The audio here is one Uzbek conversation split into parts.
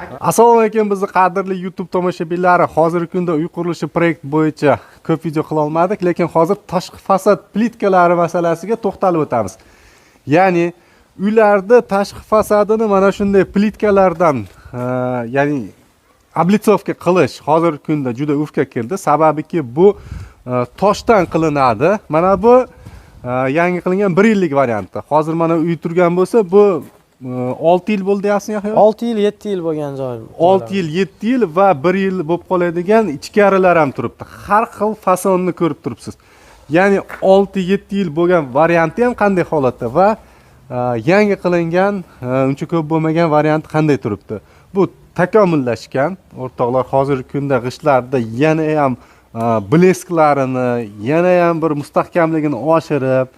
Assalomu alaykum bizni qadrli YouTube tomoshabinlari. Hozirgi kunda uy qurilishi proyekt bo'yicha ko'p video qila olmadik, lekin hozir tashqi fasad plitkalari masalasiga to'xtalib o'tamiz. Ya'ni uylarda tashqi fasadini mana shunday plitkalardan, ya'ni oblitsovka qilish hozirgi kunda juda urfga kirdi. Sababiki bu toshdan qilinadi. Mana bu yangi qilingan 1 yillik varianti. Hozir mana uy turgan bo'lsa, bu 6 yil bo'ldi deyapsizmi yo'q? 6 yil, 7 yil bo'lgan joyim. 6 yil, 7 yil va 1 yil bo'lib qoladigan ichkarilar ham turibdi. Har xil fasonni ko'rib turibsiz. Ya'ni 6-7 yil bo'lgan varianti ham qanday holatda va yangi qilingan, uncha ko'p bo'lmagan varianti qanday turibdi? Bu takomillashgan. O'rtoqlar, hozirgi kunda g'ishtlarda yana ham blesklarini, yana ham bir mustahkamligini oshirib,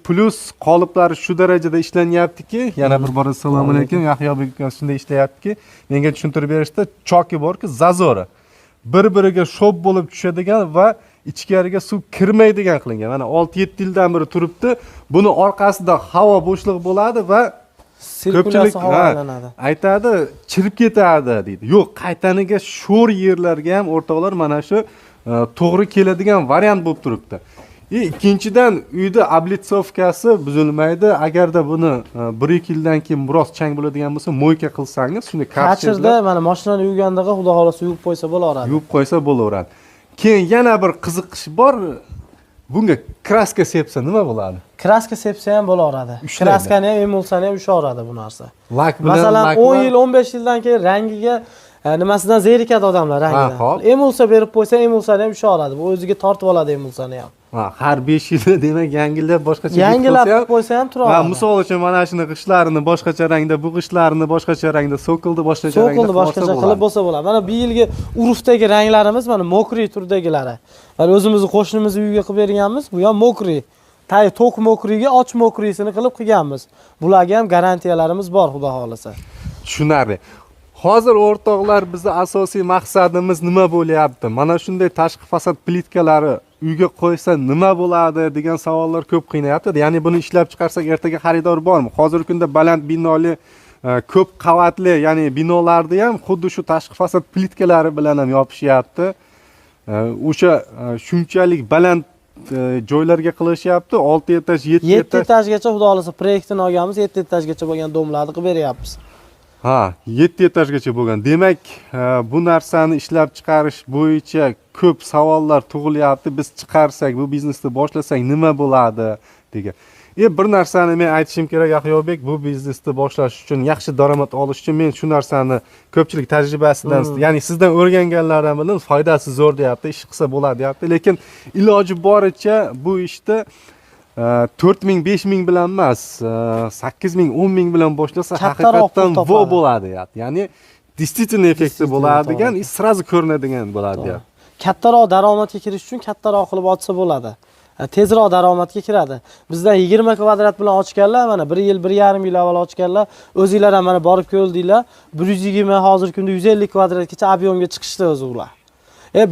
plus qoliplari shu darajada ishlanyaptiki, yana bir bora assalomu alaykum, Yahyobek aka shunday ishlayaptiki, menga tushuntirib berishdi, choki borki, zazora bir-biriga sho'b bo'lib tushadigan va ichkariga suv kirmaydigan qilingan. Mana 6-7 yildan beri turibdi. Buni orqasida havo bo'shliq bo'ladi va ko'pchilik aytadi, chirib ketadi deydi. Yo'q, qaytaniga sho'r yerlarga ham o'rtoqlar mana shu to'g'ri keladigan variant bo'lib turibdi. Ikkinchidan uyda oblitsovkasi buzilmaydi. Agarda buni 1-2 yildan keyin biroz chang bo'ladigan bo'lsa, mo'yka qilsangiz, shunday kachirda mana mashinani yuvgandaqa xudo xolasa yuvib qo'ysa bo'laveradi. Yuvib qo'ysa bo'laveradi. Keyin yana bir qiziqish bor. Bunga kraska sepsa nima bo'ladi? Kraska sepsa ham bo'laveradi. Kraskani ham, emulsiyani ham ushaveradi bu narsa. Masalan, 10 yil, 15 yildan keyin rangiga nimasidan zerikadi odamlar rangidan. Emulsiya berib qo'ysa, emulsiyani ham ushaveradi. Bu o'ziga tortib oladi emulsiyani ham. Har 5 yilda demak yangilab boshqacha yangilab qo'ysa ham turadi. Va misol uchun mana shuni g'ishtlarini boshqacha rangda, bu g'ishtlarini boshqacha rangda, so'kildi boshqacha rangda qilib bo'lsa bo'ladi. Mana bu yilgi urfdagi ranglarimiz mana mokriy turdagilari. Mana o'zimizning qo'shnimizni uyiga qilib berganmiz. Bu ham mokriy. To'q mokriyga och mokriysini qilib qilganmiz. Bularga ham garantiyalarimiz bor, xudo xolasa. Tushunarli. Hozir o'rtoqlar, bizning asosiy maqsadimiz nima bo'lyapti? Mana shunday tashqi fasad plitkalari uyga qo'ysa nima bo'ladi degan savollar ko'p qiynayapti. Ya'ni buni ishlab chiqarsak ertaga xaridor bormi? Hozirgi kunda baland binoli, ko'p qavatli, ya'ni binolarni ham xuddi shu tashqi fasad plitkalari bilan ham yopishyapti. O'sha shunchalik baland joylarga qilishyapti. 6 etaj, 7 etajgacha xudo xolasa proyektini olganmiz, 7 etajgacha bo'lgan domlarni qilib beryapmiz. 7 etajgacha bo'lgan. Demak, bu narsani ishlab chiqarish bo'yicha ko'p savollar tug'ilyapti. Biz chiqarsak, bu biznesni boshlasak nima bo'ladi degan. Bir narsani men aytishim kerak, Yahyobek, bu biznesni boshlash uchun, yaxshi daromad olish uchun men shu narsani ko'pchilik tajribasidan, ya'ni sizdan o'rganganlardan bilan foydasi zo'r deyapti, ish qilsa bo'ladi deyapti. Lekin iloji boricha bu ishda 4000, 5000 bilan emas, 8000, 10000 bilan boshlasa haqiqatan vo bo'ladi deyapti. Ya'ni действительно effekti bo'ladigan, sразу ko'rinadigan bo'ladi deyapti. Kattaroq daromadga kirish uchun kattaroq qilib ochsa bo'ladi. Tezroq daromadga kiradi. Bizdan 20 kvadrat bilan ochganlar, mana 1 yil, 1,5 yil avval ochganlar, o'zingizlar ham mana borib ko'rdinglar. 120 hozir kunda 150 kvadratgacha ob'yomga chiqishdi o'zi ular.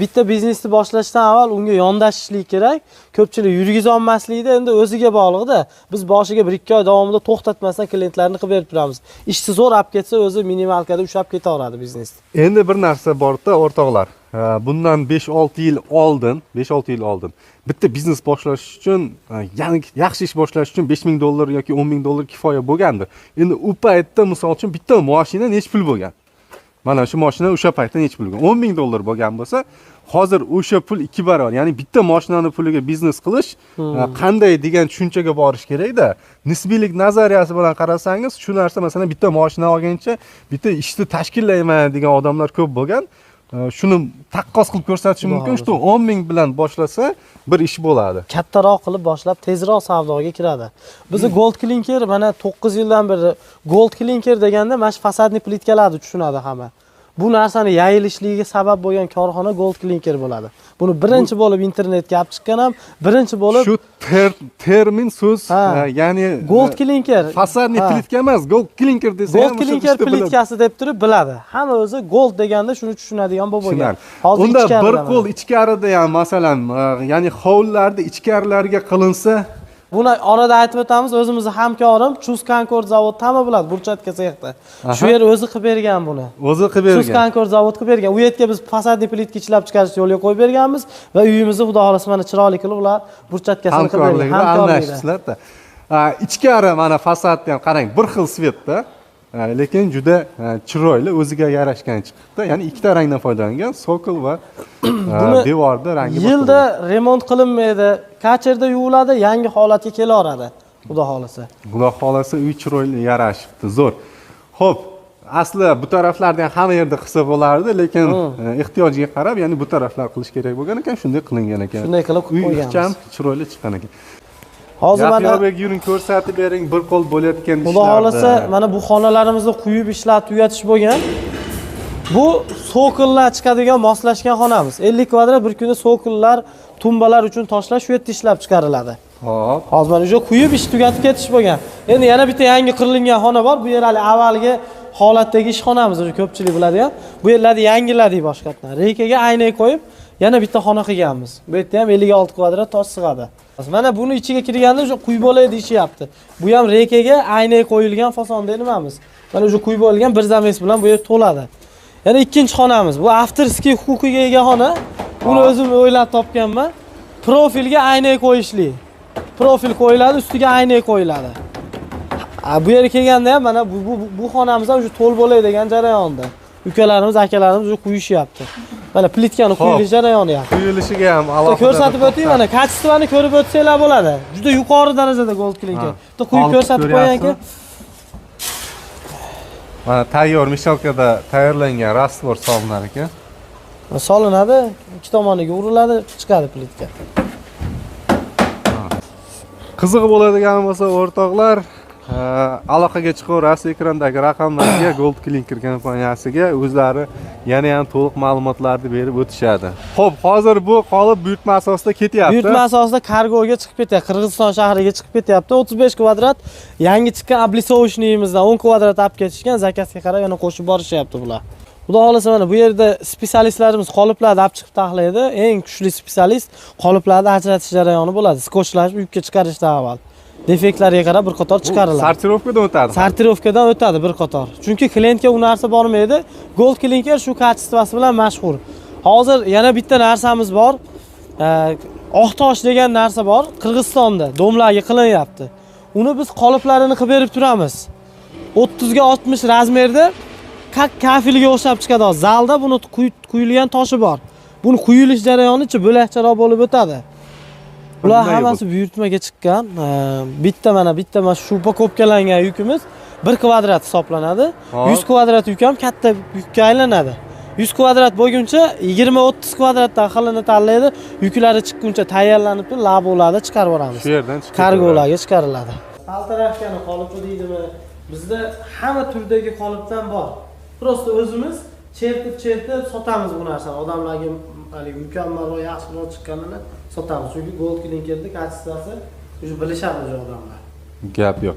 Bitta biznesni boshlashdan avval unga yondashishlik kerak. Ko'pchilik yurgiz olmaslikda endi o'ziga bog'liqda. Biz boshiga 1-2 oy davomida to'xtatmasdan klientlarni qilib berib turamiz. Ishchi zo'r olib ketsa, o'zi minimalkada ushlab ketaveradi biznesni. Endi bir narsa bor-da, o'rtoqlar. Bundan 5-6 yil oldin bitta biznes boshlash uchun, ya'ni yaxshi ish boshlash uchun $5000 yoki $10000 kifoya bo'lgandi. Endi u paytda misol uchun bitta mashina nech pul bo'lgan? Mana shu mashina o'sha paytda nech pul bo'lgan? $10000 bo'lgan bo'lsa, hozir o'sha pul 2 barobar. Ya'ni bitta mashinani puliga biznes qilish qanday degan tushunchaga borish kerak-da. Nisbiylik nazariyasi bilan qarasangiz, shu narsa masalan bitta mashina olgancha bitta ishni tashkillayman degan odamlar ko'p bo'lgan. Shuni taqqos qilib ko'rsatish mumkin. Shu 10000 bilan boshlasa bir ish bo'ladi. Kattaroq qilib boshlab tezroq savdoga kiradi. Bizi Gold Clinker mana 9 yildan beri Gold Clinker deganda mana shu fasadni plitkalarni tushunadi hamma. Bu narsani yayilishligiga sabab bo'lgan korxona Gold Clinker bo'ladi. Buni birinchi bo'lib internetga olib chiqqan ham, birinchi bo'lib shu termin so'z, ya'ni Gold Clinker. Fasadni plitka emas, Gold Clinker desa ham Gold Clinker plitkasi deb turib biladi. Hamma o'zi Gold deganda shuni tushunadigan bo'lgan. Hozir unda bir qo'l ichkarida ham masalan, ya'ni hovlilarda ichkarilariga qilinsa, Buni orada aytib o'tamiz, o'zimizni hamkorim Chus Concord zavodi hamma biladi, Burchatka sexda. Shu yer o'zi qilib bergan buni. O'zi qilib Chus bergan. Concord zavod qilib bergan. U yerga biz fasadniy plitka ishlab chiqarishni yo'lga qo'yib berganmiz va uyimizni xudo xolasa mana chiroyli qilib ular burchatkasini qilib bergan. Hamkorlikda. Ichkari mana fasadni ham qarang, bir xil svetda, lekin juda chiroyli, o'ziga yarashgan chiqibdi. Ya'ni ikkita rangdan foydalangan, sokol va devorda rangi boshqa. Yilda remont qilinmaydi, kacherda yuviladi, yangi holatga kelaveradi. Xudo xolasa. Xudo xolasa uy chiroyli yarashibdi, zo'r. Xo'p, asli bu taraflarda ham hamma yerda qilsa bo'lardi, lekin ehtiyojga qarab, ya'ni bu taraflar qilish kerak bo'lgan ekan, shunday qilingan ekan. Shunday qilib qo'yganmiz. Uy ixcham, chiroyli chiqqan ekan. Hozir mana yuring ko'rsatib bering, bir qo'l bo'layotgan ishlarni. Xudo xolasa, mana bu xonalarimizni quyib ishlatib tugatish bo'lgan. Bu sokollar chiqadigan moslashgan xonamiz. 50 kvadrat bir kunda sokollar, tumbalar uchun tashlash shu yerda ishlab chiqariladi. Hop. Hozir mana o'sha quyib ish tugatib ketish bo'lgan. Endi yana bitta yangi qurilgan xona bor. Bu yer hali avvalgi holatdagi ishxonamiz, o'sha ko'pchilik biladi-ya. Bu yerlarni yangiladik boshqatdan. Reykaga aynak qo'yib, yana bitta xona qilganmiz. Bu yerda ham 56 kvadrat tosh sig'adi. Mana buni ichiga kirganda o'sha quyib olay deyishyapti. Bu ham reykaga aynak qo'yilgan fasonda nimamiz. Mana o'sha quyib olgan bir zames bilan bu yer to'ladi. Yana ikkinchi xonamiz. Bu avtorskiy huquqiga ega xona. Buni o'zim o'ylab topganman. Profilga aynak qo'yishli. Profil qo'yiladi, ustiga aynak qo'yiladi. Bu yerga kelganda ham mana bu xonamiz ham o'sha to'l bo'lay degan jarayonda. Ukalarimiz, akalarimiz o'sha quyishyapti. Mana plitkani quyilish jarayoni ham. Quyilishiga ham alohida ko'rsatib o'tayman, mana kачествоni ko'rib o'tsanglar bo'ladi. Juda yuqori darajada gold klinker. Bitta quyib ko'rsatib qo'yganki. Mana tayyor mishalkada tayyorlangan rastvor solinar ekan. Solinadi, ikki tomoniga uriladi, chiqadi plitka. Qizig'i bo'ladigan bo'lsa, o'rtoqlar, aloqaga chiqaverasiz ekrandagi raqamlarga Gold Clinker kompaniyasiga o'zlari yana ham to'liq ma'lumotlarni berib o'tishadi. Xo'p, hozir bu qolib buyurtma asosida ketyapti. Buyurtma asosida kargoga chiqib ketyapti. Qirg'iziston shahriga chiqib ketyapti. 35 kvadrat yangi chiqqan обlisовочныйimizdan 10 kvadrat olib ketishgan, zakazga qarab yana qo'shib borishyapti bular. Xudo xolasa mana bu yerda specialistlarimiz qoliplarni olib chiqib taxlaydi. Eng kuchli specialist qoliplarni ajratish jarayoni bo'ladi. Skotchlash yukka chiqarishdan avval. Defektlarga qarab bir qator chiqariladi. Sortirovkadan o'tadi. Sortirovkadan o'tadi bir qator. Chunki klientga u narsa bormaydi. Gold Clinker shu kачествоsi bilan mashhur. Hozir yana bitta narsamiz bor. Oqtosh degan narsa bor. Qirg'izistonda domlarga qilinyapti. Uni biz qoliplarini qilib berib turamiz. 30 ga 60 razmerda kafilga o'xshab chiqadi. Zalda buni quyilgan toshi bor. Buni quyilish jarayoni-chi bo'lakcharoq bo'lib o'tadi. Ular hammasi buyurtmaga chiqqan. Bitta mana shu pakopkalangan yukimiz 1 kvadrat hisoblanadi. 100 kvadrat yuk ham katta yukka aylanadi. 100 kvadrat bo'lguncha 20-30 kvadratdan xilini tanlaydi. Yuklari chiqquncha tayyorlanib, labolarda chiqarib yuboramiz. Shu yerdan chiqib kargolarga chiqariladi. Altarafkani qolipi deydimi? Bizda hamma turdagi qolipdan bor. Prosta o'zimiz chertib sotamiz bu narsani. Odamlarga haligi mukammalroq, yaxshiroq chiqqanini sotamiz. Chunki Gold Clinkerning kачествоsi o'sha bilishadi o'sha odamlar. Gap yo'q.